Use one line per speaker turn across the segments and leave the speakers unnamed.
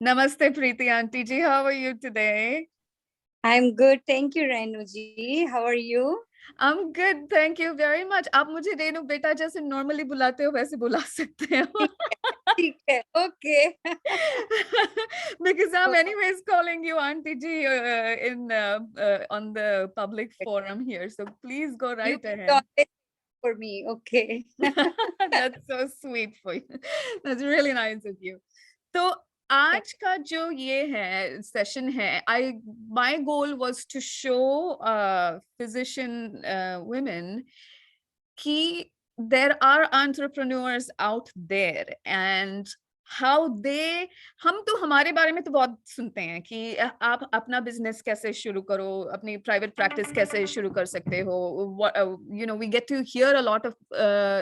Namaste, Priti Auntie ji. How are you today?
I'm good. Thank you, Renuji. How are you?
I'm good, thank you very much. आप मुझे रेनू बेटा जैसे normally बुलाते हो वैसे बुला सकते हो.
ठीक है. Okay.
Because I'm anyways calling you Auntie ji in on the public forum here. So please go
You
right ahead.
always for me. Okay.
That's so sweet for you. That's really nice of you. तो आज का जो ये है session है, I my goal was to show physician women कि there are entrepreneurs out there and how they हम तो हमारे बारे में तो बहुत सुनते हैं कि आप अपना बिजनेस कैसे शुरू करो, अपनी प्राइवेट प्रैक्टिस कैसे शुरू कर सकते हो. You know, we get to hear a lot of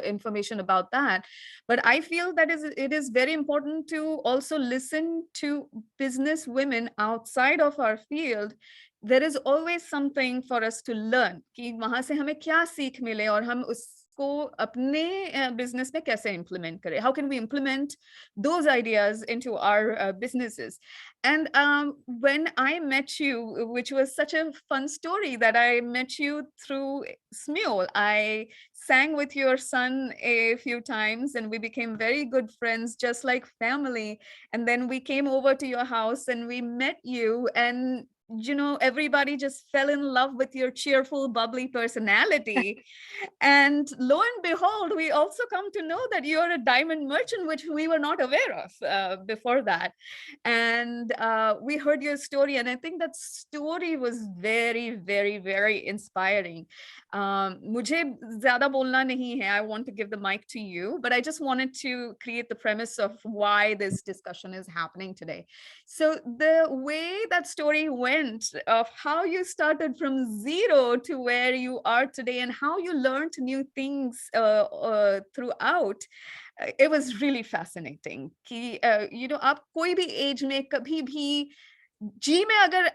information about that, but I feel that it is very important to also listen to business women outside of our field. There is always something for us to learn कि वहां से हमें क्या सीख मिले और हम उसको अपने business में कैसे implement करें. How can we implement those ideas into our businesses? And when I met you, which was such a fun story that I met you through Smule, I sang with your son a few times and we became very good friends, just like family. And then we came over to your house and we met you, and you know, everybody just fell in love with your cheerful, bubbly personality. And lo and behold, we also come to know that you're a diamond merchant, which we were not aware of before that. And we heard your story, and I think that story was very, very, very inspiring. मुझे ज़्यादा बोलना नहीं है. I want to give the mic to you, but I just wanted to create the premise of why this discussion is happening today. So the way that story went of how you started from zero to where you are today and how you learned new things throughout, it was really fascinating. कि you know, आप कोई भी age में कभी भी जी में अगर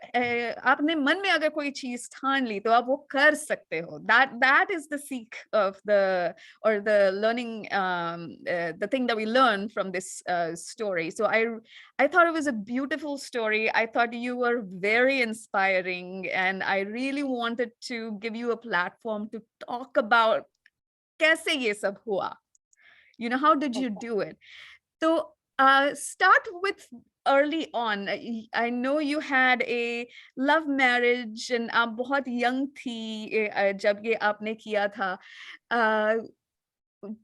आपने मन में अगर कोई चीज ठान ली तो आप वो कर सकते हो. That is the seek of the or the learning the thing that we learn from this story. So I thought it was a beautiful story. I thought you were very inspiring, and I really wanted to give you a platform to talk about कैसे ये सब हुआ. You know, how did you do it? So start with early on. I know you had a love marriage and आप बहुत young थी जब ये आपने किया था. Uh,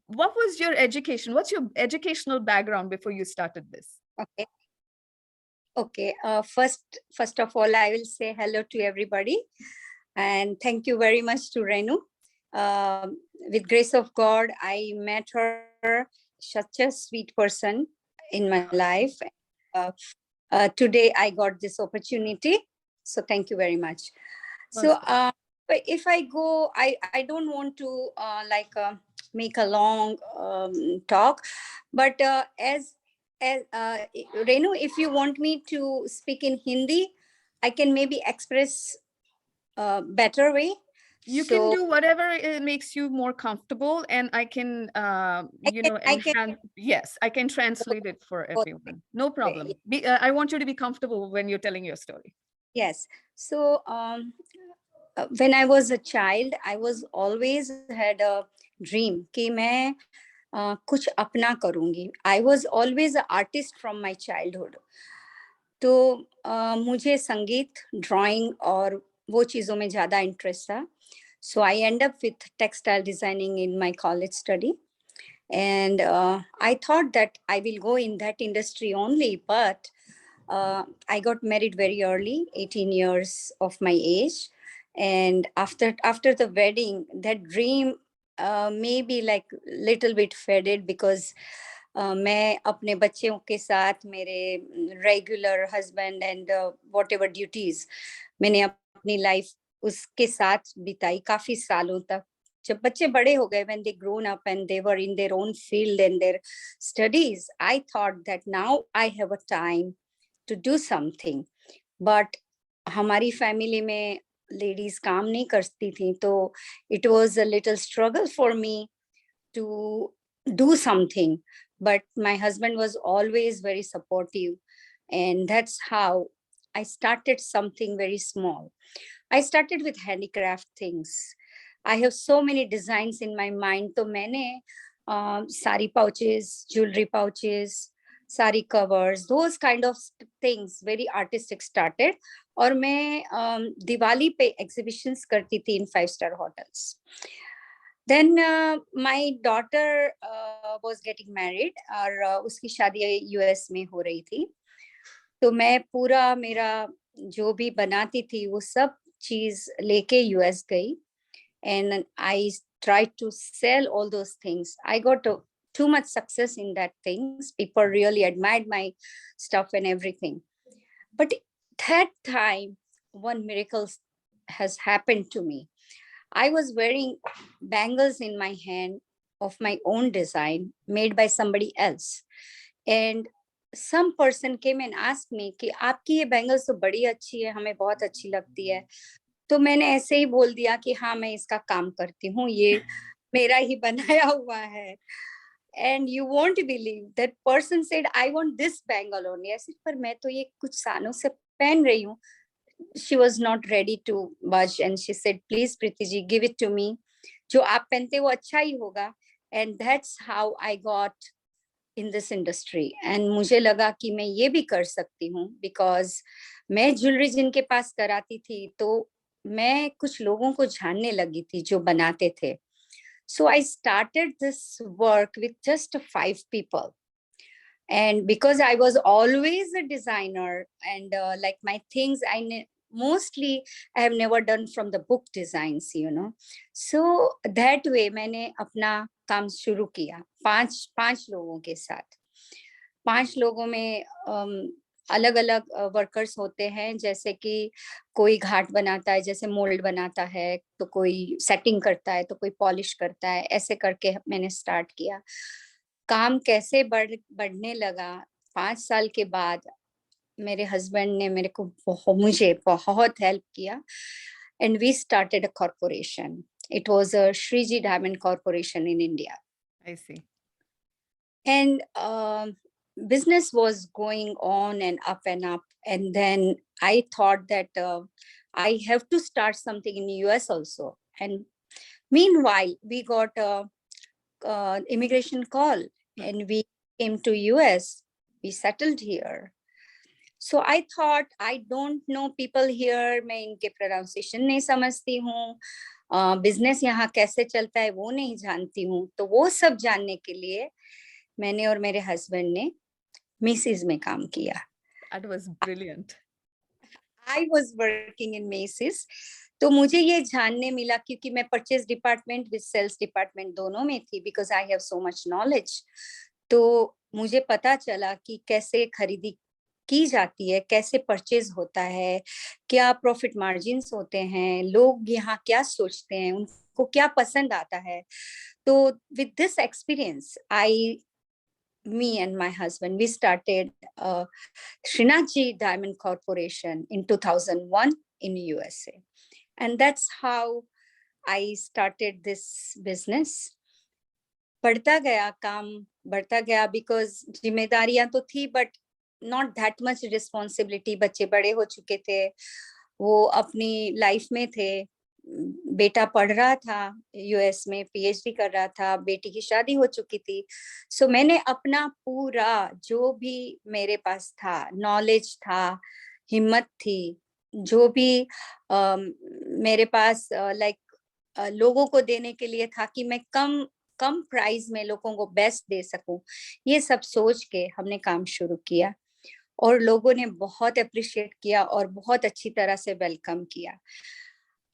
what was your education? What's your educational background before you started this?
Okay. Okay. First of all, I will say hello to everybody, and thank you very much to Renu. With grace of God, I met her. Such a sweet person in my life. Today, I got this opportunity, so thank you very much. So, if I go, I don't want to make a long talk, but as Renu, if you want me to speak in Hindi, I can maybe express better way.
You can do whatever makes you more comfortable, and I can, you know, yes, I can translate it for everyone. No problem. I want you to be comfortable when you're telling your story.
Yes. So when I was a child, I was always had a dream कि मैं कुछ अपना करूँगी. I was always an artist from my childhood. तो मुझे संगीत, drawing और वो चीज़ों में ज़्यादा इंटरेस्ट था. So I end up with textile designing in my college study. And I thought that I will go in that industry only, but I got married very early, 18 years of my age. And after the wedding, that dream maybe like little bit faded because मैं अपने बच्चों के साथ मेरे regular husband and whatever duties मैंने अपनी life उसके साथ बिताई काफी सालों तक. जब बच्चे बड़े हो गए, when they grown up and they were in their own field and their studies, I thought that now I have a time to do something. But हमारी फैमिली में लेडीज काम नहीं करती थी, तो it was a little struggle for me to do something. But my husband was always very supportive. And that's how I started something very small. I started with handicraft things. I have so many designs in my mind. तो मैंने sari pouches, jewelry pouches, sari covers, those kind of things, very artistic started. और मैं दिवाली पे exhibitions करती थी in 5-star hotels. Then my daughter was getting married और उसकी शादी US में हो रही थी. तो मैं पूरा मेरा जो भी बनाती थी वो सब चीज लेके यूएस गई and I tried to sell all those things. I got too much success in that things. People really admired my stuff and everything. But that time, one miracle has happened to me. I was wearing bangles in my hand of my own design made by somebody else. And some person came and asked me कि आपकी ये bangles तो बड़ी अच्छी है, हमें बहुत अच्छी लगती है. तो मैंने ऐसे ही बोल दिया कि हाँ मैं इसका काम करती हूँ, ये मेरा ही बनाया हुआ है. And you won't believe that person said I want this bangle only. I said पर मैं तो ये कुछ सालों से पहन रही हूँ. She was not ready to budge and she said please Priti ji give it to me. जो आप पहनते वो अच्छा ही होगा. And that's how I got in this industry. And मुझे लगा कि मैं ये भी कर सकती हूँ because मैं ज्वेलरी जिनके पास कराती थी तो मैं कुछ लोगों को जानने लगी थी जो बनाते थे. So I started this work with just 5 people. And because I was always a designer and like my things, mostly I have never done from the book designs, you know. So that way मैंने अपना काम शुरू किया 5 लोगों के साथ. 5 लोगों में अलग अलग वर्कर्स होते हैं, जैसे कि कोई घाट बनाता है, जैसे मोल्ड बनाता है, तो कोई सेटिंग करता है, तो कोई पॉलिश करता है. ऐसे करके मैंने स्टार्ट किया. काम कैसे बढ़ने लगा 5 साल के बाद मेरे हस्बैंड ने मुझे बहुत हेल्प किया. And we started a corporation. It was a Shriji Diamond Corporation in India.
I see.
And business was going on and up and up. And then I thought that I have to start something in the US also. And meanwhile, we got a immigration call and we came to US. We settled here. So I thought, I don't know people here. मैं इनके pronunciation नहीं समझती हूँ. Business यहाँ कैसे चलता है वो नहीं जानती हूँ. तो वो सब जानने के लिए मैंने और मेरे हस्बैंड ने मेसीज में काम किया.
That was brilliant.
I was working in Macy's. तो मुझे ये जानने मिला क्योंकि मैं purchase department with sales department दोनों में थी because I have so much knowledge. तो मुझे पता चला कि कैसे खरीदी की जाती है, कैसे परचेज होता है, क्या प्रॉफिट मार्जिन्स होते हैं, लोग यहाँ क्या सोचते हैं, उनको क्या पसंद आता है. तो with this experience me and my husband, we started Srinathji Diamond Corporation in 2001 in USA. And that's how I started this business. बढ़ता गया, काम बढ़ता गया because जिम्मेदारियां तो थी but not that much responsibility. बच्चे बड़े हो चुके थे, वो अपनी लाइफ में थे. बेटा पढ़ रहा था यूएस में, पीएचडी कर रहा था, बेटी की शादी हो चुकी थी. सो मैंने अपना पूरा जो भी मेरे पास था, नॉलेज था, हिम्मत थी, जो भी मेरे पास लाइक लोगों को देने के लिए था कि मैं कम प्राइस में लोगों को बेस्ट दे सकूं, ये सब सोच के हमने काम शुरू किया. और लोगों ने बहुत अप्रिशिएट किया और बहुत अच्छी तरह से वेलकम किया.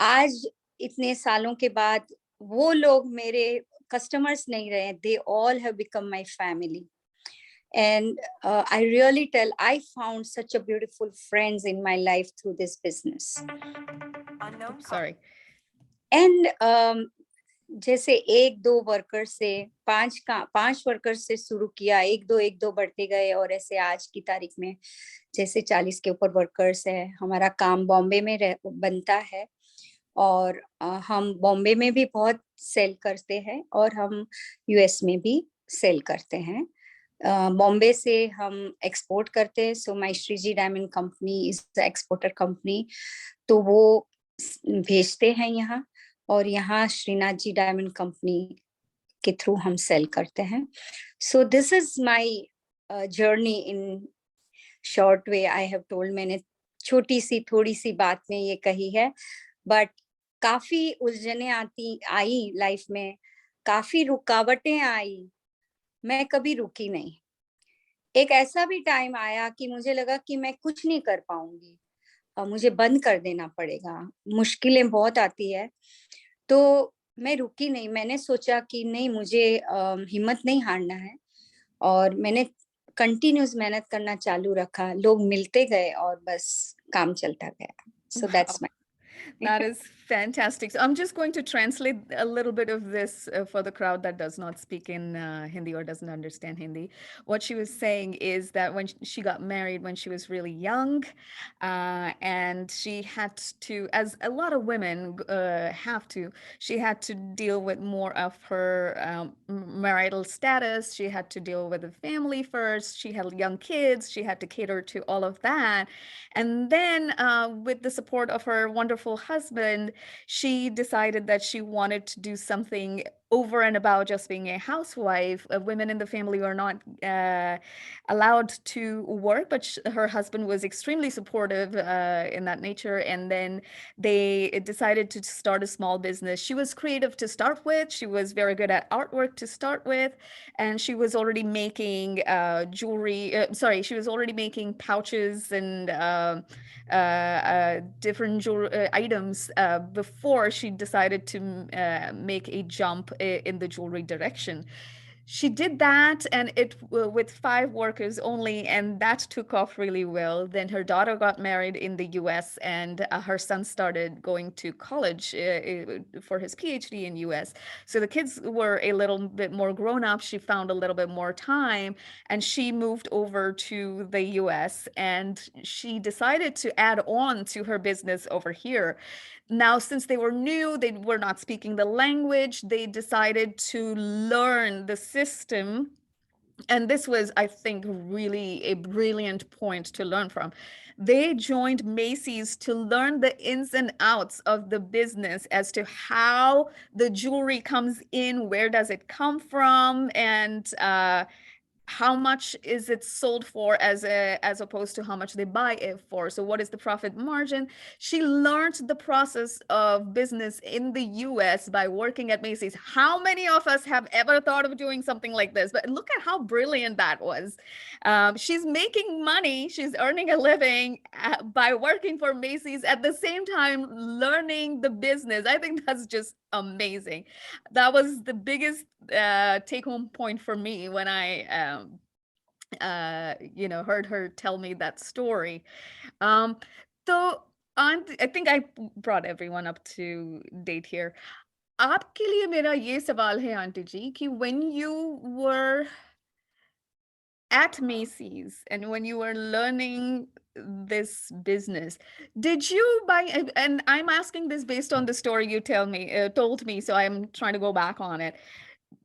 आज इतने सालों के बाद वो लोग मेरे कस्टमर्स नहीं रहे. They all have become my family. And I really tell, I found such a beautiful friends in my life through this business.
Sorry.
And जैसे 1-2 वर्कर से 5 वर्कर से शुरू किया, 1-2 बढ़ते गए और ऐसे आज की तारीख में जैसे 40 के ऊपर वर्कर्स है. हमारा काम बॉम्बे में बनता है और हम बॉम्बे में भी बहुत सेल करते हैं और हम यूएस में भी सेल करते हैं. बॉम्बे से हम एक्सपोर्ट करते हैं, so my Shreeji diamond company is exporter company, तो वो भेजते हैं यहाँ, और यहाँ श्रीनाथ जी डायमंड कंपनी के थ्रू हम सेल करते हैं. So this is my journey in short way. I have told, मैंने छोटी सी थोड़ी सी बात में ये कही है, बट काफी उलझने आई लाइफ में, काफी रुकावटें आई, मैं कभी रुकी नहीं. एक ऐसा भी टाइम आया कि मुझे लगा कि मैं कुछ नहीं कर पाऊंगी, मुझे बंद कर देना पड़ेगा, मुश्किलें बहुत आती है, तो मैं रुकी नहीं. मैंने सोचा कि नहीं, मुझे हिम्मत नहीं हारना है, और मैंने कंटिन्यूस मेहनत करना चालू रखा. लोग मिलते गए और बस काम चलता गया. So that's my.
That is fantastic. So I'm just going to translate a little bit of this for the crowd that does not speak in Hindi or doesn't understand Hindi. What she was saying is that when she got married when she was really young, and she had to, as a lot of women have to, she had to deal with more of her marital status. She had to deal with the family first. She had young kids. She had to cater to all of that. And then, with the support of her wonderful husband, she decided that she wanted to do something over and about just being a housewife. Women in the family were not allowed to work, but her husband was extremely supportive in that nature. And then they decided to start a small business. She was creative to start with. She was very good at artwork to start with. And she was already making jewelry. She was already making pouches and different jewelry items before she decided to make a jump in the jewelry direction. She did that, and it with 5 workers only, and that took off really well. Then her daughter got married in the US, and her son started going to college for his PhD in US. So the kids were a little bit more grown up. She found a little bit more time, and she moved over to the US, and she decided to add on to her business over here. Now, since they were new, they were not speaking the language, they decided to learn the system. And this was, I think, really a brilliant point to learn from. They joined Macy's to learn the ins and outs of the business as to how the jewelry comes in, where does it come from, and how much is it sold for as opposed to how much they buy it for. So what is the profit margin? She learned the process of business in the US by working at Macy's. How many of us have ever thought of doing something like this? But look at how brilliant that was. She's making money, she's earning a living by working for Macy's, at the same time learning the business. I think that's just amazing. That was the biggest take-home point for me when I heard her tell me that story. So I think I brought everyone up to date here. आपके लिए मेरा ये सवाल है aunty जी कि when you were at Macy's and when you were learning this business, did you and I'm asking this based on the story you told me, so I'm trying to go back on it.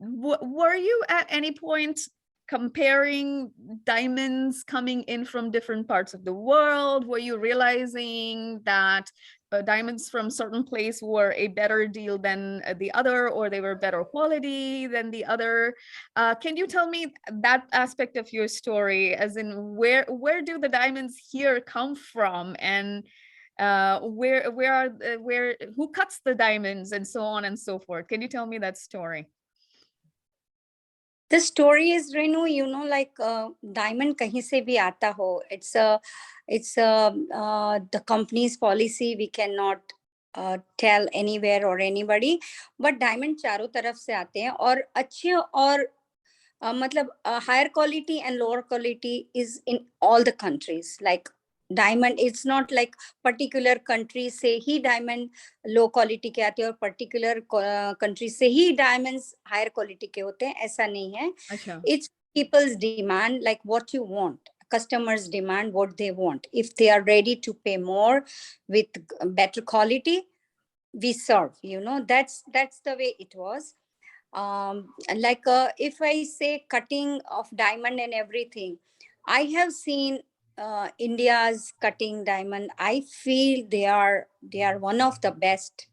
Were you at any point comparing diamonds coming in from different parts of the world? Were you realizing that diamonds from certain place were a better deal than the other, or they were better quality than the other? Can you tell me that aspect of your story, as in where do the diamonds here come from, and who cuts the diamonds, and so on and so forth? Can you tell me that story?
The story is, Renu, like diamond kahin se bhi aata ho. It's the company's policy. We cannot tell anywhere or anybody. But diamond चारों तरफ से आते हैं, और अच्छे और मतलब higher quality and lower quality is in all the countries. Like diamond, it's not like particular country से ही diamond low quality के आते हैं और particular country से ही diamonds higher quality के होते हैं, ऐसा नहीं है.
अच्छा.
It's people's demand, like what you want. Customers demand what they want. If they are ready to pay more with better quality, we serve. That's the way it was. Like if I say cutting of diamond and everything, I have seen India's cutting diamond. I feel they are one of the best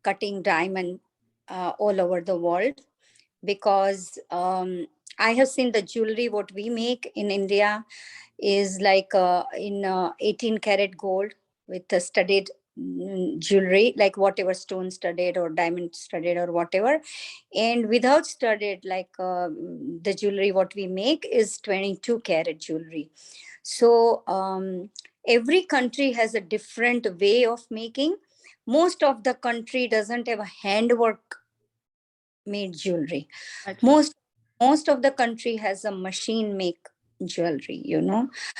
cutting diamond all over the world, because I have seen the jewelry what we make in India is like in 18 karat gold with the studded jewelry, like whatever stone studded or diamond studded or whatever, and without studded, like the jewelry what we make is 22 karat jewelry. So every country has a different way of making. Most of the country doesn't have a handwork made jewelry.
Acha,
Most of the country has a machine make jewelry.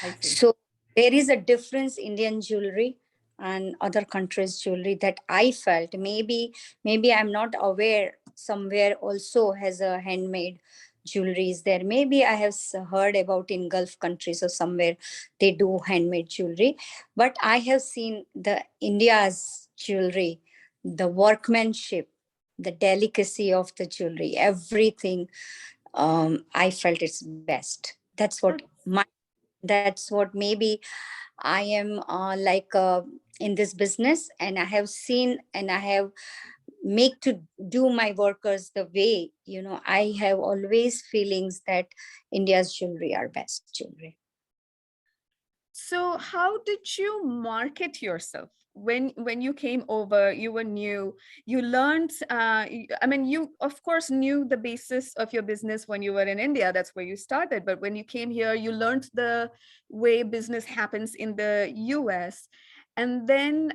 I see.
So there is a difference Indian jewelry and other countries jewelry that I felt. Maybe I'm not aware, somewhere also has a handmade jewelries there. Maybe I have heard about in Gulf countries or somewhere they do handmade jewelry, but I have seen the India's jewelry, the workmanship, the delicacy of the jewelry, everything. I felt it's best. That's what maybe I am in this business, and I have seen and I have make to do my workers the way, I have always feelings that India's jewelry are best jewelry.
So how did you market yourself when you came over? You were new. You learned. I mean, you of course knew the basis of your business when you were in India. That's where you started. But when you came here, you learned the way business happens in the US, and then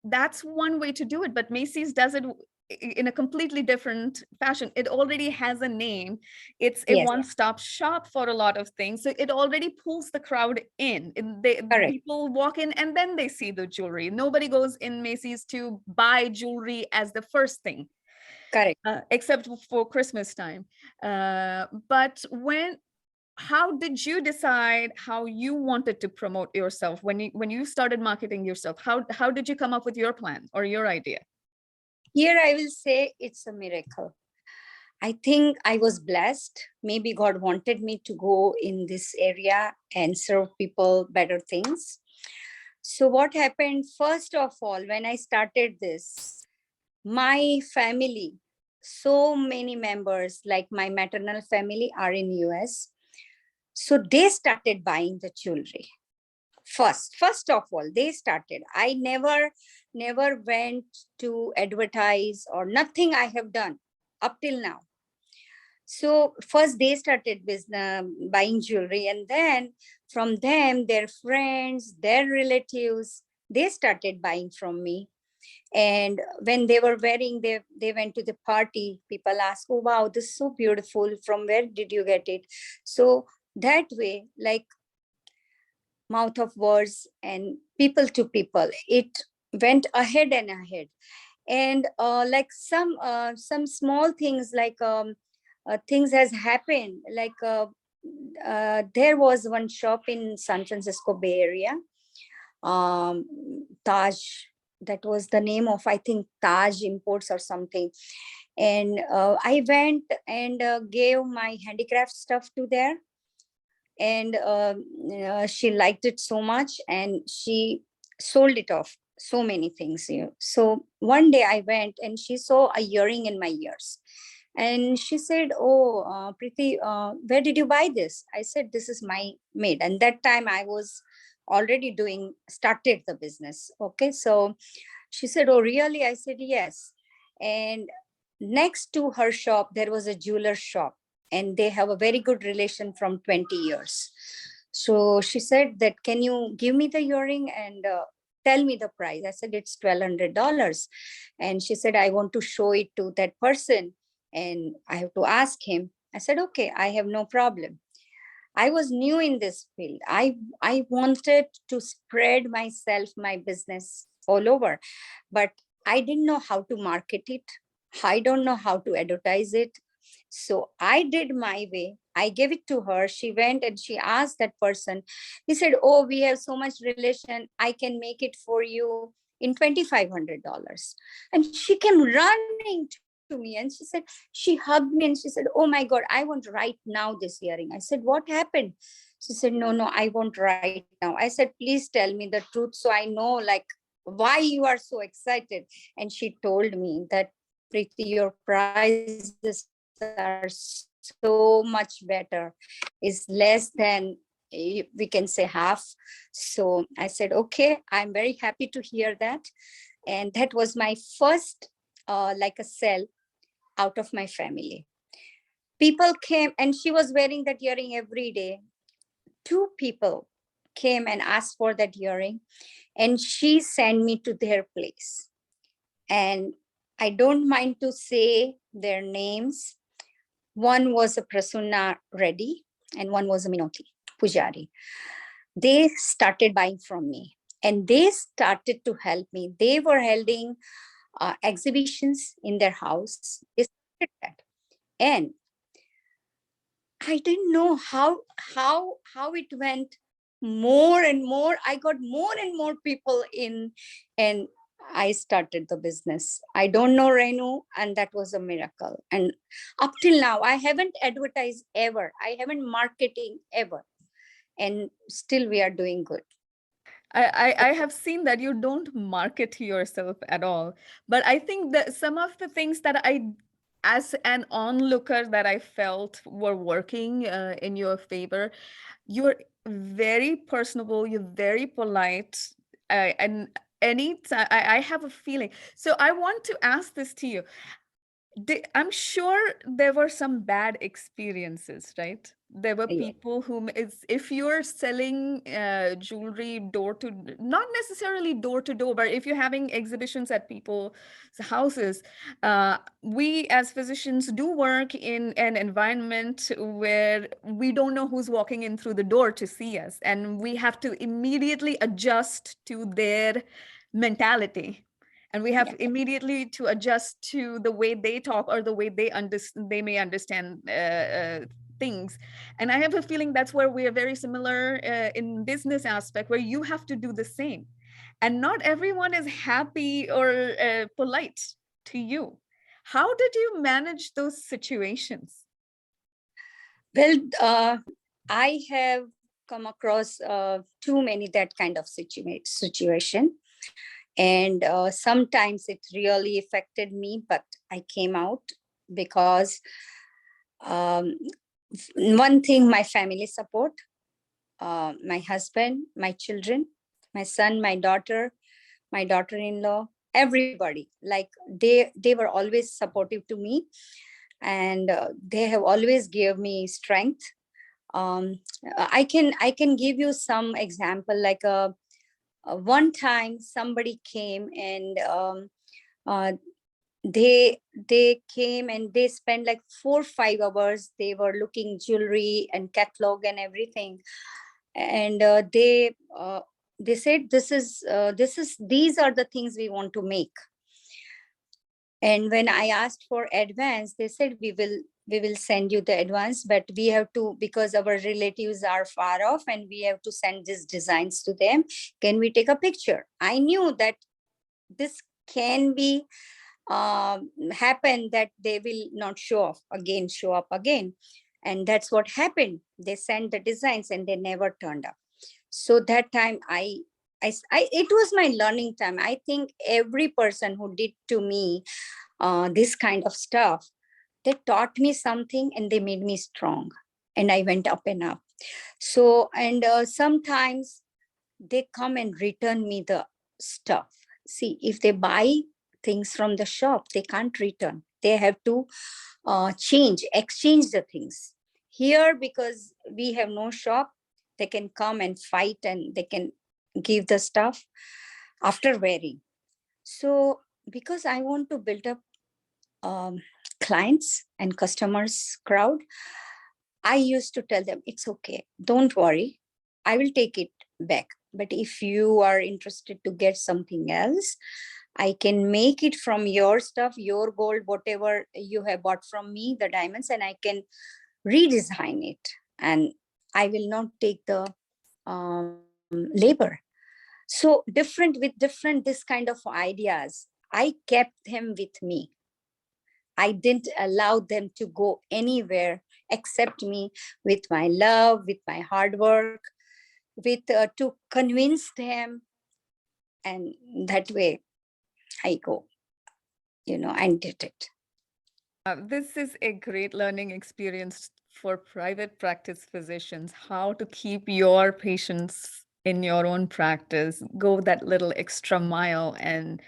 that's one way to do it, but Macy's does it in a completely different fashion. It already has a name. It's a
Yes,
one-stop shop for a lot of things, so it already pulls the crowd in.
correct,
People walk in and then they see the jewelry. Nobody goes in Macy's to buy jewelry as the first thing,
correct.
except for Christmas time. But how did you decide how you wanted to promote yourself when you started marketing yourself? How did you come up with your plan or your idea?
Here I will say it's a miracle. I think I was blessed. Maybe God wanted me to go in this area and serve people better things. So, what happened, first of all, when I started this, my family, so many members, like my maternal family, are in US. So, they started buying the jewelry. First of all, they started. I never went to advertise or nothing I have done up till now. So first they started business, buying jewelry, and then from them, their friends, their relatives, they started buying from me. And when they were wearing, they went to the party. People ask, "Oh wow, this is so beautiful. From where did you get it?" So that way, like mouth of words and people to people, it went ahead and ahead. And like some small things, like things has happened, like there was one shop in San Francisco Bay Area, Taj, that was the name of, I think, Taj Imports or something. And I went and gave my handicraft stuff to there, and she liked it so much, and she sold it off so many things. So one day I went and she saw a earring in my ears, and she said, "Oh, Priti, where did you buy this?" I said, "This is my maid." And that time I was already started the business. Okay, so she said, "Oh, really?" I said, "Yes." And next to her shop, there was a jeweler shop, and they have a very good relation from 20 years. So she said that, "Can you give me the earring and tell me the price?" I said, "It's $1,200. And she said, "I want to show it to that person and I have to ask him." I said, "Okay, I have no problem." I was new in this field. I wanted to spread myself, my business all over, but I didn't know how to market it. I don't know how to advertise it. So I did my way. I gave it to her. She went and she asked that person. He said, "Oh, we have so much relation. I can make it for you. in $2,500. And she came running to me and she said, she hugged me and she said, oh my God, I want right now this earring. I said, what happened? She said, no, I want right now. I said, please tell me the truth so I know like why you are so excited. And she told me that, Priti, your prices are so much better. Is less than, we can say, half. So I said, okay, I'm very happy to hear that. And that was my first like a sell out of my family. People came and she was wearing that earring every day. Two people came and asked for that earring and she sent me to their place. And I don't mind to say their names. One was a Prasunna Reddy and one was a Minoti Pujari. They started buying from me and they started to help me. They were holding exhibitions in their house. They started that. And I didn't know how it went. More and more, I got more and more people in, and I started the business. I don't know, Renu, and that was a miracle. And up till now, I haven't advertised ever. I haven't marketing ever, and still we are doing good.
I have seen that you don't market yourself at all, but I think that some of the things that as an onlooker, that I felt were working in your favor. You're very personable. You're very polite, and I have a feeling. So I want to ask this to you. I'm sure there were some bad experiences, right? There were
Yeah.
people whom if you're selling jewelry door to, not necessarily door to door, but if you're having exhibitions at people's houses, we as physicians do work in an environment where we don't know who's walking in through the door to see us, and we have to immediately adjust to their mentality, and we have
Yeah.
immediately to adjust to the way they talk or the way they may understand things. And I have a feeling that's where we are very similar in business aspect, where you have to do the same, and not everyone is happy or polite to you. How did you manage those situations?
Well, I have come across too many that kind of situation. And sometimes it really affected me, but I came out because um, one thing, my family support, my husband, my children, my son, my daughter-in-law, everybody, like they were always supportive to me, and they have always gave me strength. um, I can give you some example, like one time somebody came and uh, they came and they spent like 4 or 5 hours. They were looking jewelry and catalog and everything, and they said, these are the things we want to make. And when I asked for advance, they said, we will send you the advance, but we have to, because our relatives are far off and we have to send these designs to them. Can we take a picture? I knew that this can be happen, that they will not show up again. And that's what happened. They sent the designs and they never turned up. So that time it was my learning time. I think every person who did to me this kind of stuff, they taught me something and they made me strong, and I went up and up. So, and sometimes they come and return me the stuff. See, if they buy things from the shop, they can't return. They have to exchange the things. Here, because we have no shop, they can come and fight and they can give the stuff after wearing. So, because I want to build up clients and customers crowd, I used to tell them, it's okay, don't worry, I will take it back. But if you are interested to get something else, I can make it from your stuff, your gold, whatever you have bought from me, the diamonds, and I can redesign it. And I will not take the labor. So different with different this kind of ideas, I kept them with me. I didn't allow them to go anywhere except me, with my love, with my hard work, with to convince them. And that way I go, and did it.
This is a great learning experience for private practice physicians, how to keep your patients in your own practice, go that little extra mile. And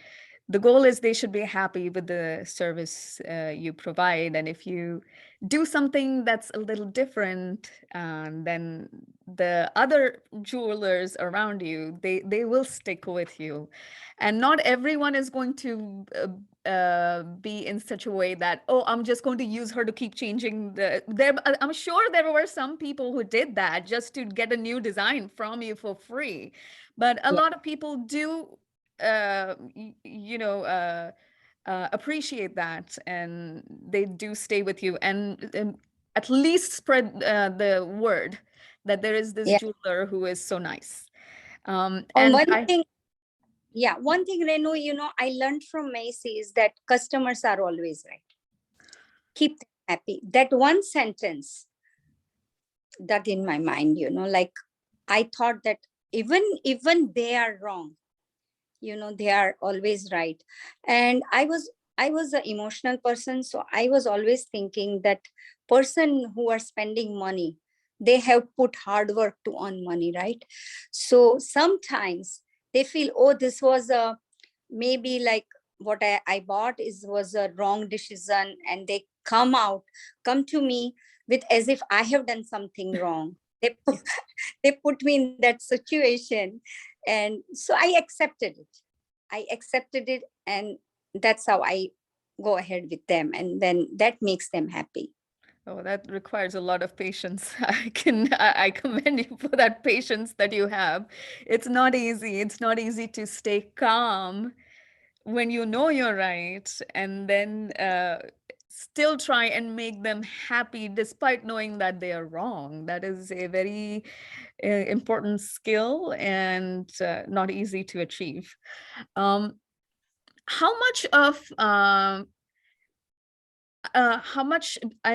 the goal is they should be happy with the service you provide. And if you do something that's a little different, then the other jewelers around you, they will stick with you. And not everyone is going to be in such a way that, oh, I'm just going to use her to keep changing I'm sure there were some people who did that just to get a new design from you for free. But a
Yeah.
lot of people do you know appreciate that, and they do stay with you, and at least spread the word that there is this
Yeah.
jeweler who is so nice.
On
And
one
I
thing, yeah, one thing, Renu, I learned from Macy is that customers are always right. Keep them happy. That one sentence dug in my mind, like I thought that even they are wrong, they are always right. And I was an emotional person, so I was always thinking that person who are spending money, they have put hard work to earn money, right? So sometimes they feel, oh, this was a maybe like what I bought was a wrong decision, and they come to me with as if I have done something wrong. They put me in that situation, and so I accepted it, and that's how I go ahead with them, and then that makes them happy.
Oh, that requires a lot of patience. I commend you for that patience that you have. It's not easy. It's not easy to stay calm when you know you're right, and then still try and make them happy despite knowing that they are wrong. That is a very important skill, and not easy to achieve. Um, how much of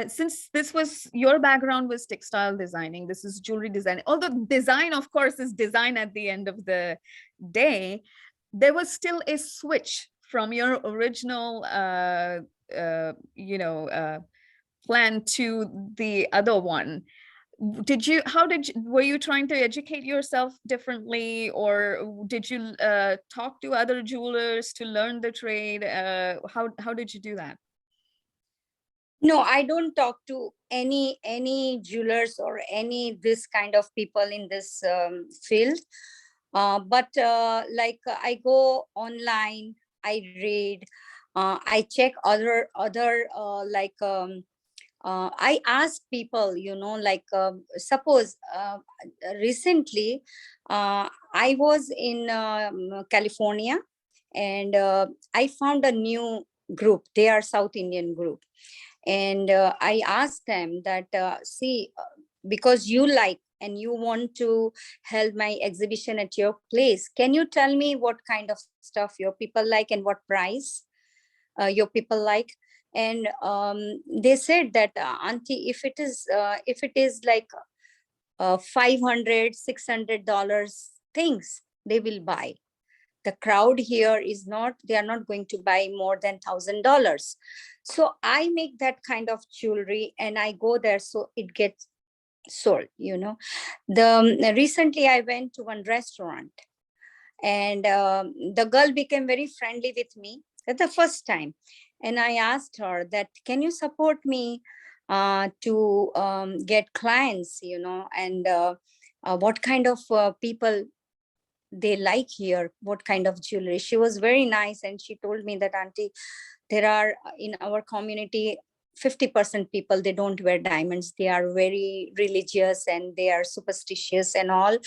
since this was your background was textile designing, this is jewelry design, although design of course is design at the end of the day, there was still a switch from your original uh, you know uh, plan to the other one. Were you trying to educate yourself differently, or did you talk to other jewelers to learn the trade? How did you do that?
No, I don't talk to any jewelers or any this kind of people in this field. But like I go online, I read, I check other I ask people, like suppose recently I was in California, and I found a new group. They are South Indian group, and I asked them that, see, because you like and you want to help my exhibition at your place, can you tell me what kind of stuff your people like and what price your people like? And they said that, auntie, if it is like 500 $600 things, they will buy. The crowd here is not, they are not going to buy more than $1,000. So I make that kind of jewelry and I go there, so it gets sold. The recently I went to one restaurant, and the girl became very friendly with me at the first time, and I asked her that, can you support me to get clients, and what kind of people they like here, what kind of jewelry. She was very nice, and she told me that, auntie, there are in our community 50% people, they don't wear diamonds, they are very religious and they are superstitious and all,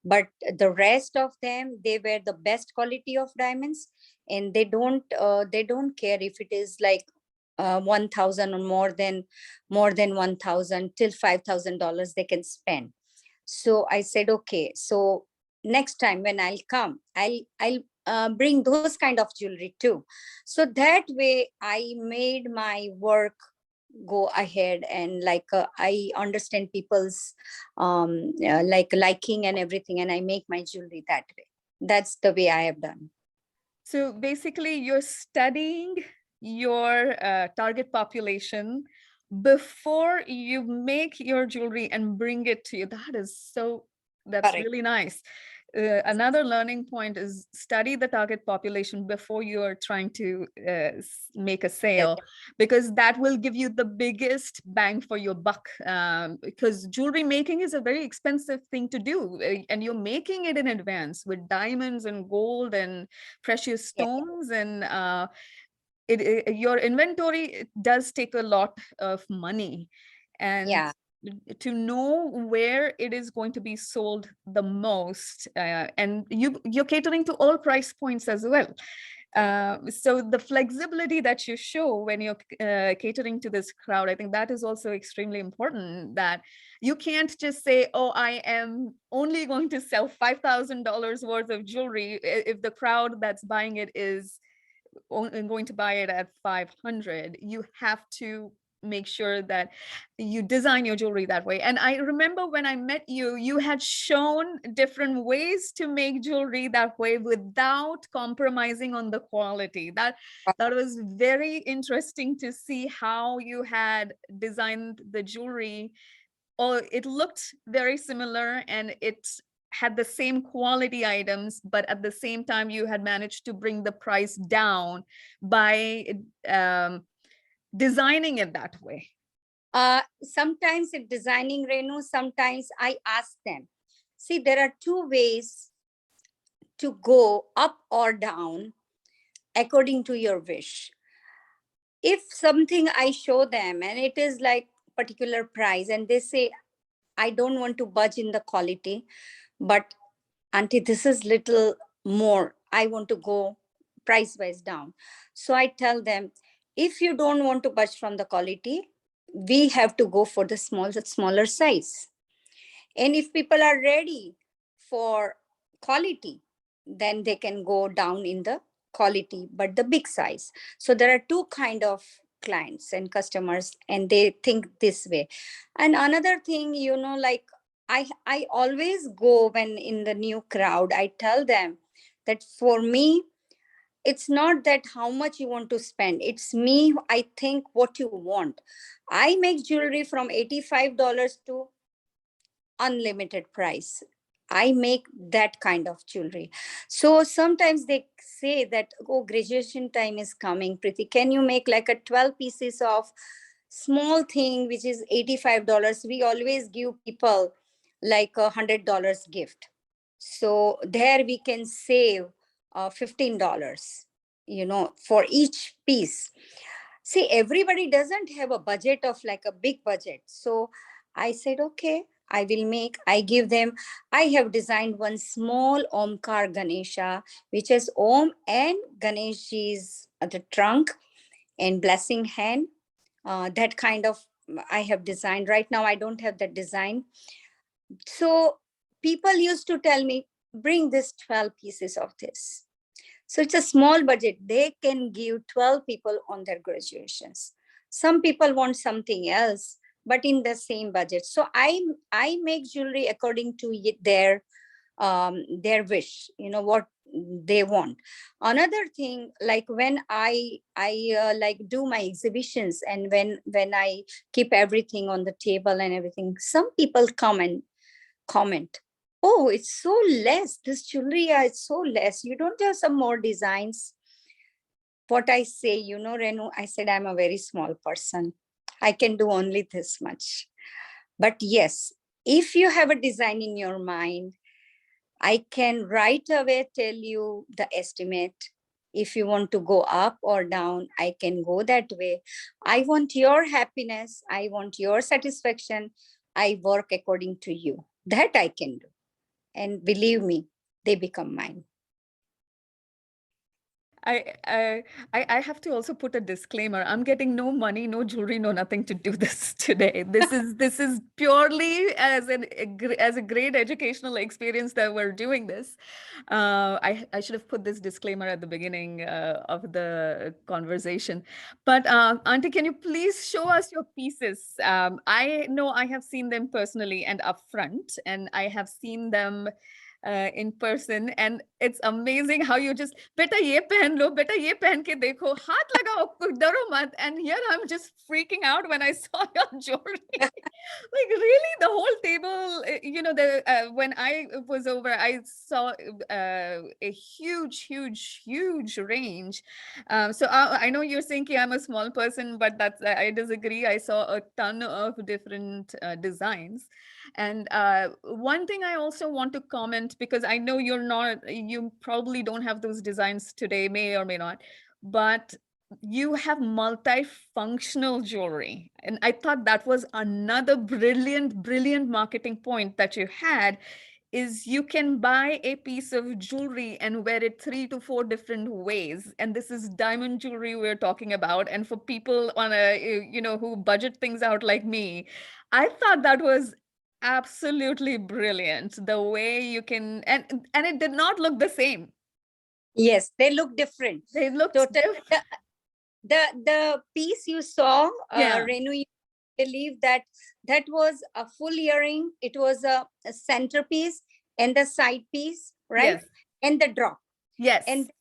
but the rest of them, they wear the best quality of diamonds, and they don't care if it is like 1,000 or more than 1,000 till $5,000 they can spend. So I said, okay. So next time when I'll come, I'll bring those kind of jewelry too. So that way I made my work go ahead, and like I understand people's like liking and everything, and I make my jewelry that way. That's the way I have done.
So basically, you're studying your target population before you make your jewelry and bring it to you. That's
Correct.
really nice. Another learning point is study the target population before you are trying to make a sale, because that will give you the biggest bang for your buck. Because jewelry making is a very expensive thing to do, and you're making it in advance with diamonds and gold and precious
Yeah.
stones, and your inventory does take a lot of money, and
Yeah.
to know where it is going to be sold the most, and you're catering to all price points as well. So the flexibility that you show when you're catering to this crowd, I think that is also extremely important, that you can't just say, oh, I am only going to sell $5,000 worth of jewelry if the crowd that's buying it is going to buy it at 500. You have to make sure that you design your jewelry that way. And I remember when I met you, you had shown different ways to make jewelry that way without compromising on the quality. That was very interesting to see how you had designed the jewelry. Oh, it looked very similar, and it had the same quality items, but at the same time you had managed to bring the price down by designing it that way.
Sometimes in designing, Renu, sometimes I ask them, see, there are two ways to go up or down according to your wish. If something I show them and it is like particular price, and they say, I don't want to budge in the quality, but auntie, this is little more, I want to go price wise down. So I tell them, if you don't want to budge from the quality, we have to go for the smaller size. And if people are ready for quality, then they can go down in the quality, but the big size. So there are two kind of clients and customers, and they think this way. And another thing, like I always go when in the new crowd, I tell them that for me, it's not that how much you want to spend. It's me, I think what you want. I make jewelry from $85 to unlimited price. I make that kind of jewelry. So sometimes they say that, oh, graduation time is coming, Priti, can you make like a 12 pieces of small thing which is $85? We always give people like $100 gift, so there we can save $15, for each piece. See, everybody doesn't have a budget of like a big budget. So I said, okay, I give them, I have designed one small Omkar Ganesha, which has Om and Ganeshji's the trunk and blessing hand. That kind of I have designed. Right now, I don't have that design. So people used to tell me, bring this 12 pieces of this. So it's a small budget. They can give 12 people on their graduations. Some people want something else, but in the same budget. So I make jewelry according to their wish, what they want. Another thing, like when I like do my exhibitions, and when I keep everything on the table and everything, some people come and comment, oh, it's so less, this jewelry, it's so less, you don't have some more designs. What I say, Renu, I said, I'm a very small person, I can do only this much. But yes, if you have a design in your mind, I can right away tell you the estimate. If you want to go up or down, I can go that way. I want your happiness, I want your satisfaction, I work according to you. That I can do. And believe me, they become mine.
I have to also put a disclaimer. I'm getting no money, no jewelry, no nothing to do this today. This is purely as as a great educational experience that we're doing this. I should have put this disclaimer at the beginning of the conversation. But Auntie, can you please show us your pieces? I know I have seen them personally and upfront, and I have seen them in person, and it's amazing how you just beta ye pehen lo, beta ye pehen ke dekho, hath lagao, daro mat. And here I'm just freaking out when I saw your jewelry. Like really, the whole table, the when I was over, I saw a huge range. So I know you're saying I'm a small person, but I disagree. I saw a ton of different designs. And one thing I also want to comment, because I know you probably don't have those designs today, may or may not, but you have multifunctional jewelry. And I thought that was another brilliant marketing point that you had, is you can buy a piece of jewelry and wear it 3 to 4 different ways. And this is diamond jewelry we're talking about. And for people on who budget things out like me, I thought that was absolutely brilliant. The way you can, and it did not look the same.
Yes, they look different.
They looked
Totally.
different.
The piece you saw,
Yeah.
Renu, you believe that was a full earring. It was a centerpiece and the side piece, right?
Yes.
And the drop.
Yes.
And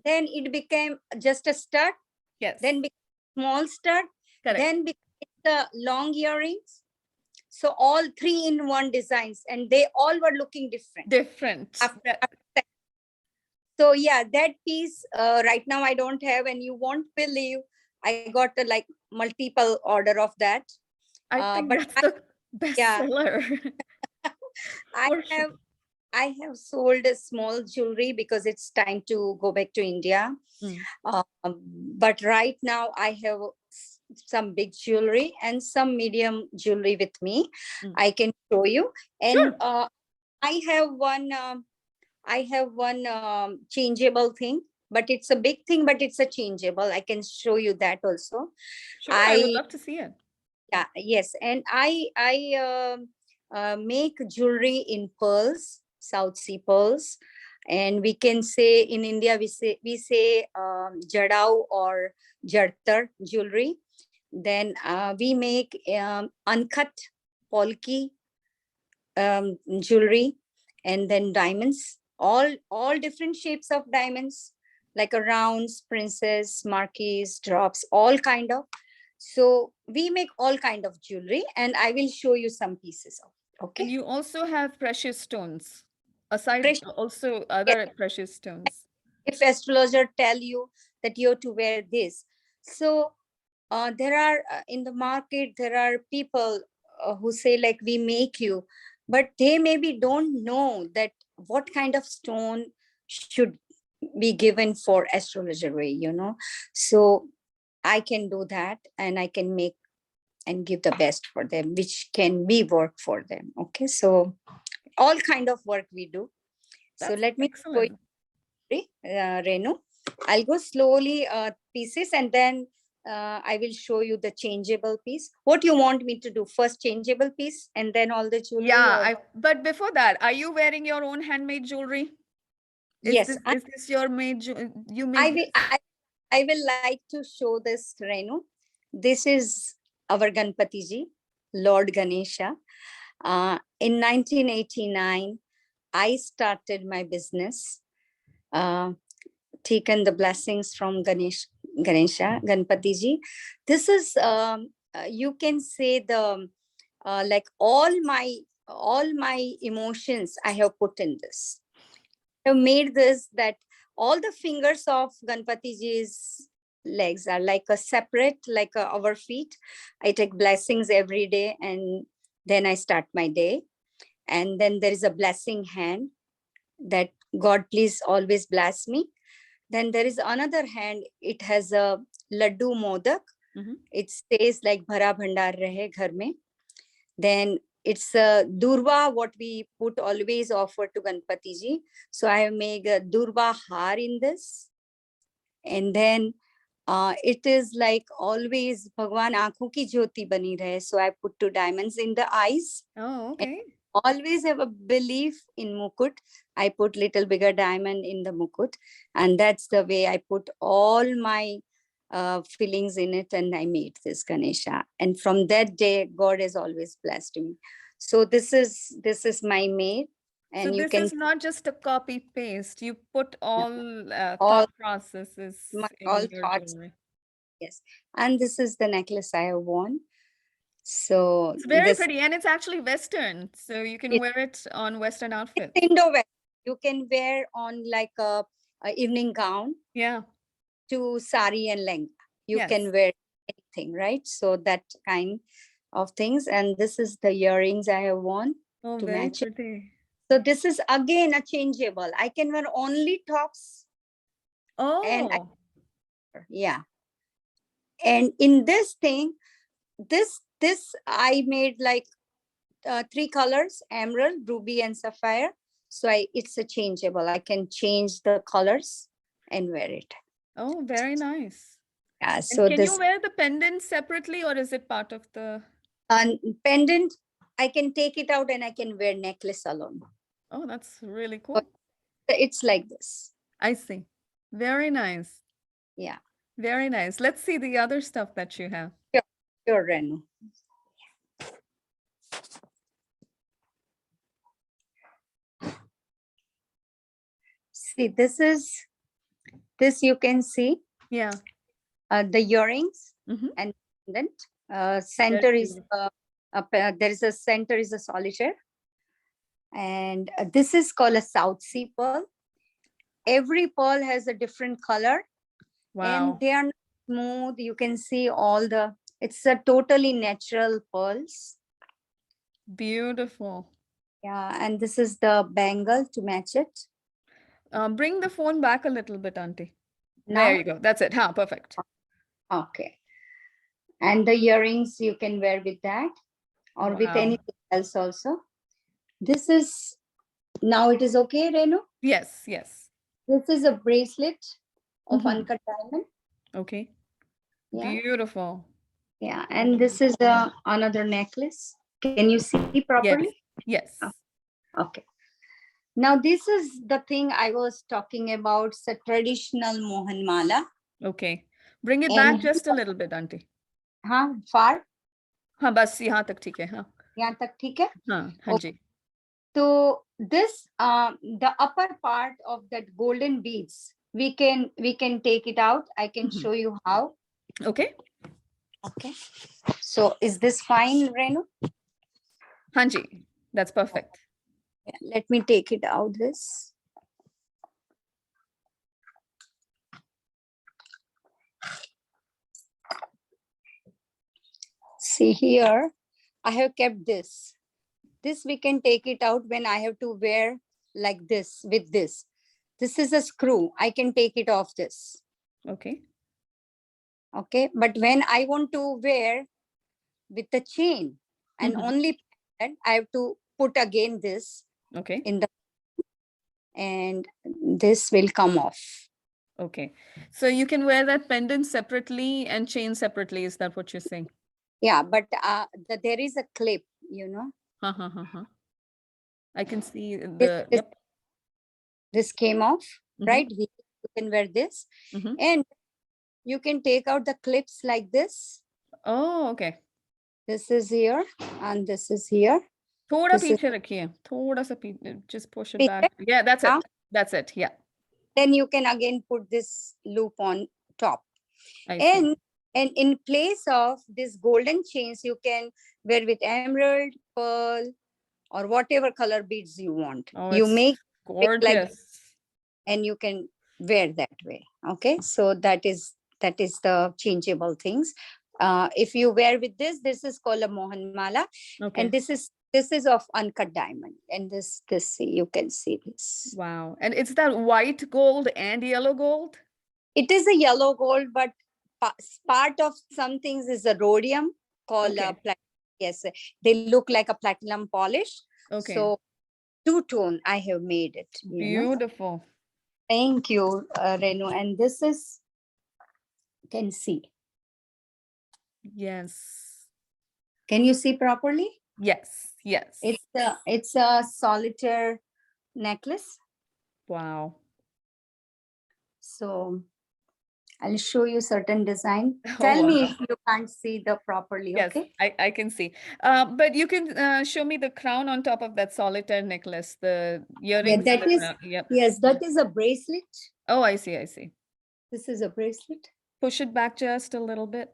then it became just a stud.
Yes.
Then became small stud.
Correct.
Then became the long earrings. So all 3-in-1 designs, and they all were looking different. So yeah, that piece right now I don't have, and you won't believe I got like multiple order of that.
I think that's the best seller.
I have sold a small jewelry because it's time to go back to India. But right now I have some big jewelry and some medium jewelry with me. I can show you. And sure. I have one changeable thing, but it's a big thing, but it's a changeable. I can show you that also.
Sure, I would love to see it.
Yeah, yes. And I make jewelry in pearls, South Sea pearls. And we can say in India, we say jadao or jartar jewelry. Then we make uncut polki jewelry, and then diamonds, all different shapes of diamonds, like a rounds, princess, marquise, drops, all kind of. So we make all kind of jewelry, and I will show you some pieces of. Okay.
And you also have precious stones, aside also other precious stones.
If astrologer tell you that you have to wear this, so there are in the market, there are people who say like we make you, but they maybe don't know that what kind of stone should be given for astrologer way, So I can do that, and I can make and give the best for them, which can be work for them. Okay, so all kind of work we do. That's so let me show you, Renu. I'll go slowly pieces, and then I will show you the changeable piece. What you want me to do? First changeable piece and then all the jewelry?
Yeah, but before that, are you wearing your own handmade jewelry?
Yes.
Is this your made you made?
I will like to show this, Renu. This is our Ganpati ji, Lord Ganesha. In 1989, I started my business, taken the blessings from Ganesha, Ganpati ji. This is, you can say the, like all my emotions I have put in this. I have made this, that all the fingers of Ganpati ji's legs are like a separate, like our feet. I take blessings every day, and then I start my day. And then there is a blessing hand that God, please always bless me. Then there is another hand. It has a laddu modak. It says like bhara bhandar rahe ghar mein. Then it's a durva, what we put always offer to Ganpati ji. So I make a durva har in this. And then it is like always Bhagwan aankhon ki jyoti bani rahe. So I put 2 diamonds in the eyes.
Oh,
And
okay.
always have a belief in mukut. I put little bigger diamond in the mukut, and that's the way I put all my feelings in it, and I made this Ganesha. And from that day, God has always blessed me. So this is my made,
So
and you
this
can
is not just a copy paste. You put all
all
thought processes
my all
in your
thoughts.
jewelry.
Yes, and this is the necklace I have worn. So
It's very
this
pretty, and it's actually Western, so you can
it,
wear it on Western
it's
outfits.
Indo-West. You can wear on like a evening gown
Yeah.
to sari and lehenga. You
Yes.
can wear anything, right? So that kind of things. And this is the earrings I have worn
Oh,
to
very
match it.
pretty.
So this is again a changeable. I can wear only tops, and
Oh,
yeah. And in this thing, this I made like 3 colors: emerald, ruby, and sapphire. So it's a changeable. I can change the colors and wear it.
oh, very nice.
Yeah.
And
So
can you
this
wear the pendant separately, or is it part of the?
pendant, I can take it out and I can wear necklace alone.
Oh, that's really
So
cool.
it's like this.
I see. Very nice.
Yeah.
Very nice. Let's see the other stuff that you have.
Sure, sure, Renu. See, this you can see
Yeah.
the earrings
Mm-hmm.
and pendant.
Very
Center is
beautiful.
there is a center is a solitaire, and this is called a South Sea pearl. Every pearl has a different color, and
Wow.
they are not smooth. You can see all the. It's a totally natural pearls.
Beautiful.
Yeah, and this is the bangle to match it.
Bring the phone back a little bit, Auntie. There
Now,
you go. That's it. Huh, perfect.
okay. And the earrings you can wear with that or with
Wow.
anything else also. This is, now it is okay, Renu?
Yes, yes.
This is a bracelet of
Mhm.
uncut diamond.
Okay.
Yeah,
Beautiful.
yeah. And this is another necklace. Can you see
Yes,
properly?
yes.
Okay. Now this is the thing I was talking about. It's a traditional Mohan Mala.
Okay. Bring it back
And
just a little bit, Auntie.
far
हाँ बस यहाँ तक ठीक है हाँ
यहाँ तक ठीक है?
हाँ हाँ जी
So this the upper part of that golden beads, we can take it out. I can show you how.
Okay.
Okay. So is this fine, Renu?
हाँ जी that's perfect.
Yeah, let me take it out this. See here, I have kept this. This we can take it out when I have to wear like this with this. This is a screw. I can take it off this.
Okay.
Okay. But when I want to wear with the chain and only that, I have to put again this
Okay.
in the, and this will come off.
Okay. So you can wear that pendant separately and chain separately. Is that what you're saying?
Yeah, but there is a clip, you know.
I can see
This,
the
this,
yep.
this came off, right? You can wear this, and you can take out the clips like this.
Oh, okay.
This is here, and this is here.
थोड़ा
This is
पीछे रखिए थोड़ा सा just push it
picture.
back. Yeah, that's it.
Now,
That's it. Yeah.
then you can again put this loop on top.
I see.
And in place of this golden chains, you can wear with emerald, pearl, or whatever color beads you want.
Oh,
You
it's
make it like,
gorgeous.
and you can wear that way. Okay, so that is the changeable things. If you wear with this is called a Mohan Mala,
Okay.
and this is of uncut diamond, and this you can see this.
Wow. And it's that white gold and yellow gold?
It is a yellow gold, but part of some things is a rhodium called yes, they look like a platinum polish.
Okay.
So two-tone I have made it.
Beautiful.
Thank you, Renu. And this is can see.
Yes.
Can you see properly?
Yes. Yes.
It's a solitaire necklace.
Wow.
So I'll show you certain design.
Oh,
Tell me
wow.
if you can't see the properly,
Yes,
okay?
I can see. But you can show me the crown on top of that solitaire necklace, the
Yeah,
earrings and
that
the
is,
crown. Yep.
yes, that is a bracelet.
Oh, I see, I see.
This is a bracelet.
Push it back just a little bit.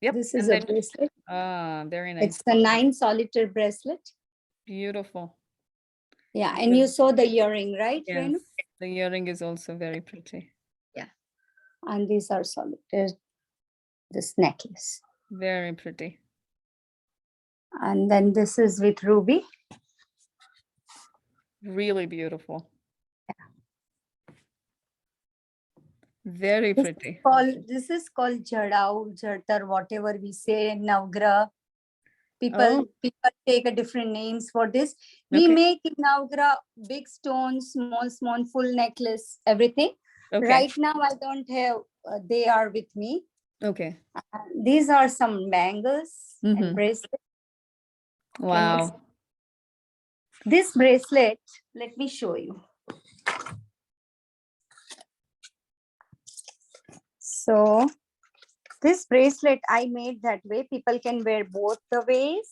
Yep.
This is
And
a
then,
bracelet.
very
It's
nice.
a 9 solitaire bracelet.
Beautiful.
Yeah, and you saw the earring, right,
Yes.
Renu?
The earring is also very pretty.
Yeah. And these are solitaire, this necklace.
Very pretty.
And then this is with ruby.
Really beautiful. Very pretty.
This is called Jadao, Jadtar, whatever we say, Navgra. People take a different names for this. We
Okay.
make in Navgra big stones, small, full necklace, everything.
Okay.
Right now, I don't have, they are with me.
Okay.
These are some bangles and bracelets.
Wow.
This bracelet, let me show you. So this bracelet I made that way. People can wear both the ways.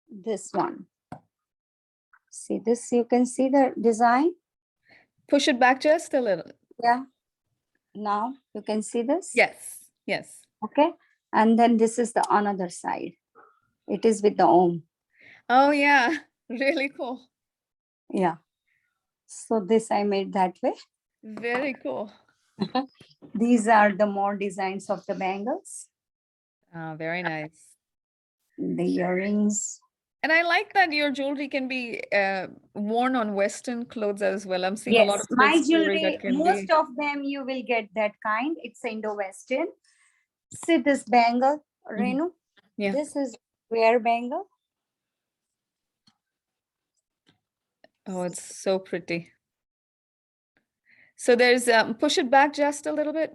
This one. See this, you can see the design.
Push it back just a little.
Yeah. Now you can see this.
Yes. Yes.
Okay. And then this is the another side. It is with the Om.
Oh, yeah. Really cool.
Yeah. So this I made that way.
Very cool.
These are the more designs of the bangles.
Very nice.
The earrings.
And I like that your jewelry can be worn on Western clothes as well. I'm seeing a lot of
My
Swiss jewelry
jewelry,
that can
most
be.
of them you will get that kind. It's Indo-Western. See this bangle, Renu?
Yeah.
This is square bangle.
Oh, it's so pretty. So there's, push it back just a little bit.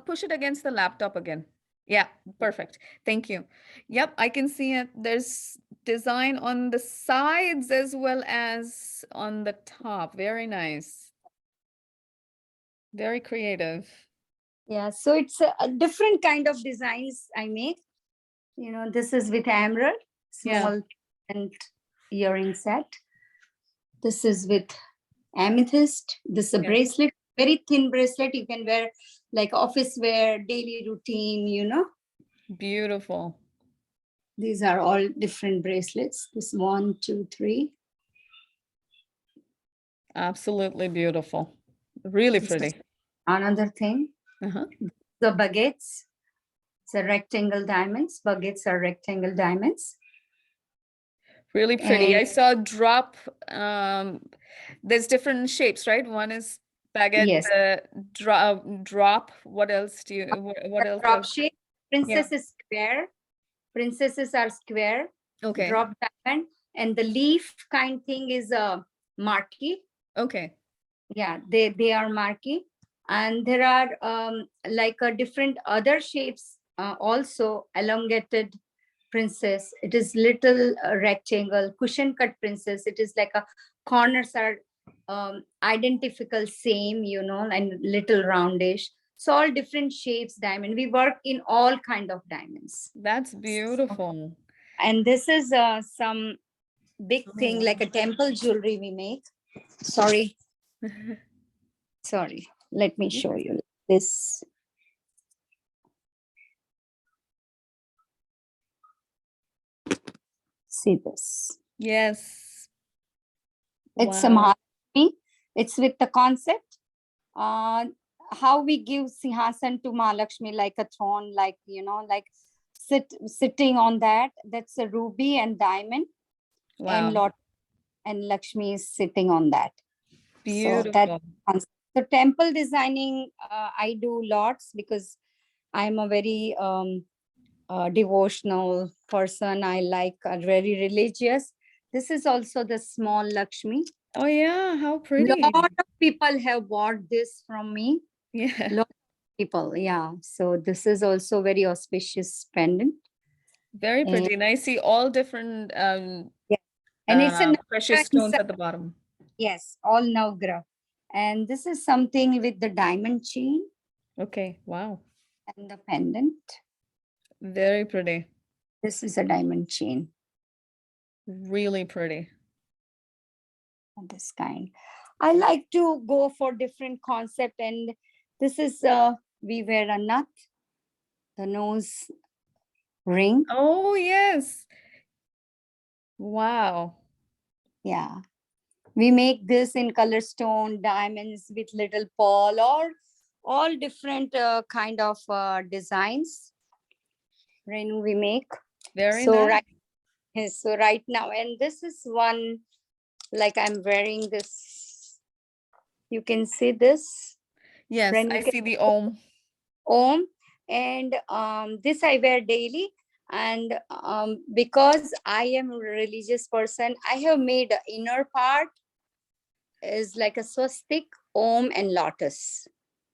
Push it against the laptop again. Yeah, perfect. Thank you. Yep, I can see it. There's design on the sides as well as on the top. Very nice. Very creative.
Yeah, so it's a different kind of designs I make. You know, this is with emerald, small and earring set. This is with amethyst. This is a bracelet, very thin bracelet. You can wear like office wear, daily routine, you know.
Beautiful.
These are all different bracelets. This 1, 2, 3.
Absolutely beautiful. Really pretty.
Another thing, the baguettes. It's a rectangle diamonds. Baguettes are rectangle diamonds.
Really pretty. I saw drop. There's different shapes, right? One is baguette.
Yes.
Drop. What else do you? What else?
Drop shape. Princess is square. Princesses are square.
Okay.
Drop diamond, and the leaf kind thing is a marquee.
Okay.
Yeah, they are marquee, and there are like a different other shapes also. Elongated princess. It is little rectangle. Cushion cut princess. It is like a corners are identical same, you know, and little roundish. So all different shapes diamond. We work in all kind of diamonds.
That's beautiful.
And this is some big thing like a temple jewelry we make. Sorry. Sorry. Let me show you this. See this.
Yes.
It's a Maharashmi. It's with the concept. How we give Sinhasan to Mahalakshmi, like a throne, like, you know, like sitting on that. That's a ruby and diamond.
Wow.
And Lakshmi is sitting on that.
Beautiful.
So that the temple designing, I do lots because I'm a very devotional person. I like very religious. This is also the small Lakshmi.
Oh yeah, how pretty.
A lot of people have bought this from me.
Yeah.
people. Yeah. So this is also very auspicious pendant.
Very
And
pretty. And I see all different
yeah, and it's a
precious
Navgra
stones
inside.
at the bottom.
Yes, all Navgra. And this is something with the diamond chain
Okay, wow.
and the pendant.
Very pretty.
This is a diamond chain
Really pretty.
of this kind. I like to go for different concept, and this is we wear a nut, the nose ring.
Oh, yes. Wow.
Yeah. We make this in color stone, diamonds with little pearl, or all different kind of designs. Renu, we make.
Very
So
nice.
right, yes, so right now, and this is one like I'm wearing this. You can see this.
Yes,
Renu
I
can
see the Om.
Om, and this I wear daily. And because I am a religious person, I have made the inner part is like a swastik, Om, and lotus,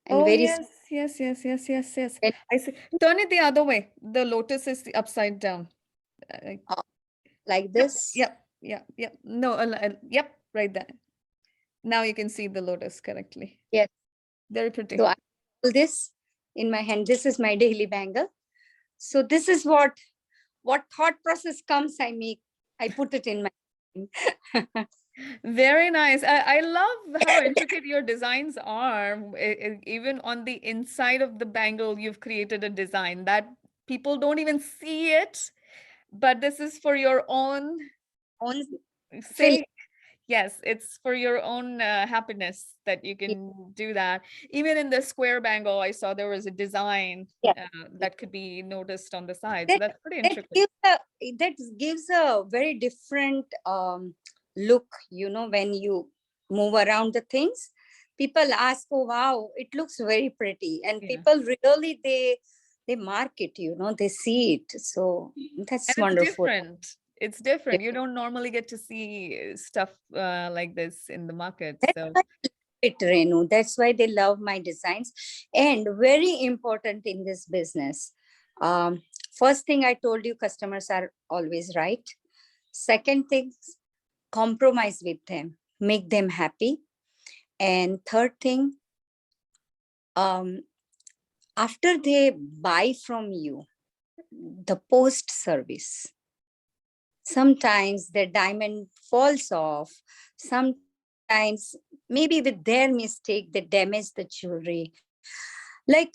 and
Oh,
very
yes, yes, yes, yes, yes, yes.
and,
I see. Turn it the other way. The lotus is the upside down.
uh, like
Yep,
this.
yep, yep, yep. No, yep, right there. Now you can see the lotus correctly.
Yes.
Very
So
pretty.
I hold this in my hand. This is my daily bangle. So this is what thought process comes. I put it in my hand.
Very nice. I love how intricate your designs are. Even on the inside of the bangle, you've created a design that people don't even see it, but this is for your own
On feeling.
sake. Yes, it's for your own happiness that you can do that. Even in the square bangle, I saw there was a design
Yeah.
that could be noticed on the side. So
that
that's pretty
that
intricate.
gives a that gives a very different look, when you move around the things. People ask, oh wow, it looks very pretty, and
Yeah.
people really they mark it, they see it. So
And
that's
it's
wonderful.
different. It's different. You don't normally get to see stuff like this in the market.
That's
So
why I love it, Renu. That's why they love my designs. And very important in this business, um, first thing I told you, customers are always right. Second thing, compromise with them, make them happy. And third thing, um, after they buy from you, the post service, sometimes the diamond falls off. Sometimes, maybe with their mistake, they damage the jewelry. Like,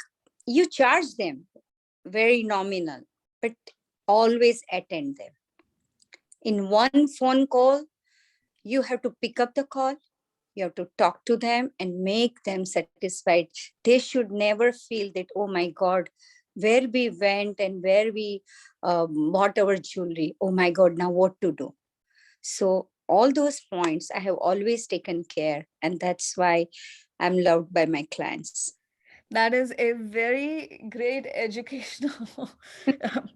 you charge them very nominal, but always attend them. In one phone call, you have to pick up the call, you have to talk to them and make them satisfied. They should never feel that, oh my God, where we went and where we bought our jewelry, oh my God, now what to do? So all those points I have always taken care, and that's why I'm loved by my clients.
that is a very great educational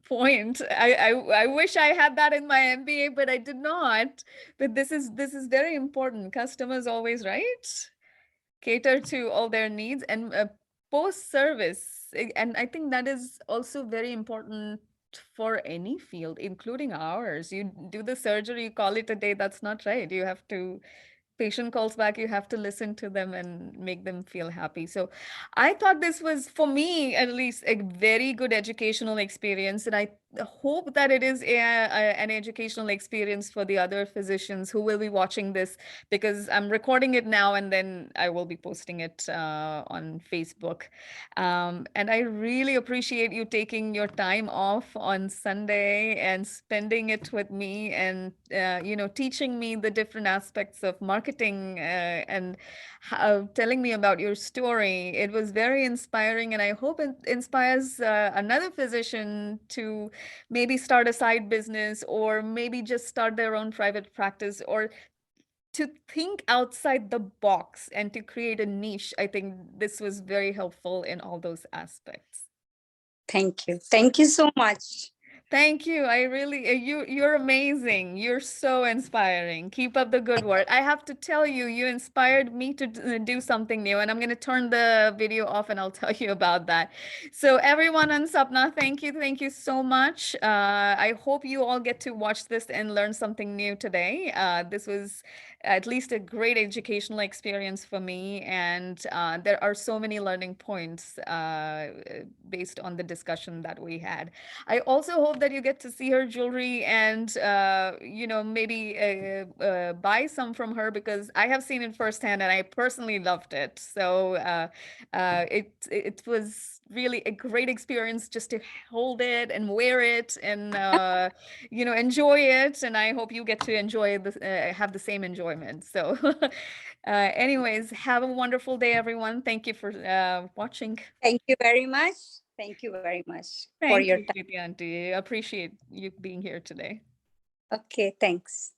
point. I wish I had that in my MBA, but I did not. But this is very important. Customers always right. Cater to all their needs and post service. And I think that is also very important for any field, including ours. You do the surgery, you call it a day. That's not right. You have to patient calls back, you have to listen to them and make them feel happy. So I thought this was, for me at least, a very good educational experience. And I hope that it is an educational experience for the other physicians who will be watching this, because I'm recording it now and then I will be posting it on Facebook. And I really appreciate you taking your time off on Sunday and spending it with me and, teaching me the different aspects of marketing and telling me about your story. It was very inspiring, and I hope it inspires another physician to maybe start a side business or maybe just start their own private practice, or to think outside the box and to create a niche. I think this was very helpful in all those aspects.
Thank you. Thank you so much.
Thank you. I really, you're amazing. You're so inspiring. Keep up the good work. I have to tell you, you inspired me to do something new, and I'm going to turn the video off and I'll tell you about that. So everyone on Sapna, thank you. Thank you so much. I hope you all get to watch this and learn something new today. This was at least a great educational experience for me, and there are so many learning points based on the discussion that we had. I also hope that you get to see her jewelry and, maybe buy some from her, because I have seen it firsthand and I personally loved it. So it was really a great experience just to hold it and wear it and, enjoy it. And I hope you get to enjoy this, have the same enjoyment. So anyways, have a wonderful day, everyone. Thank you for watching.
Thank you very much. Thank you very much for
Thank
your
you,
time.
Priti Auntie. I appreciate you being here today.
Okay, thanks.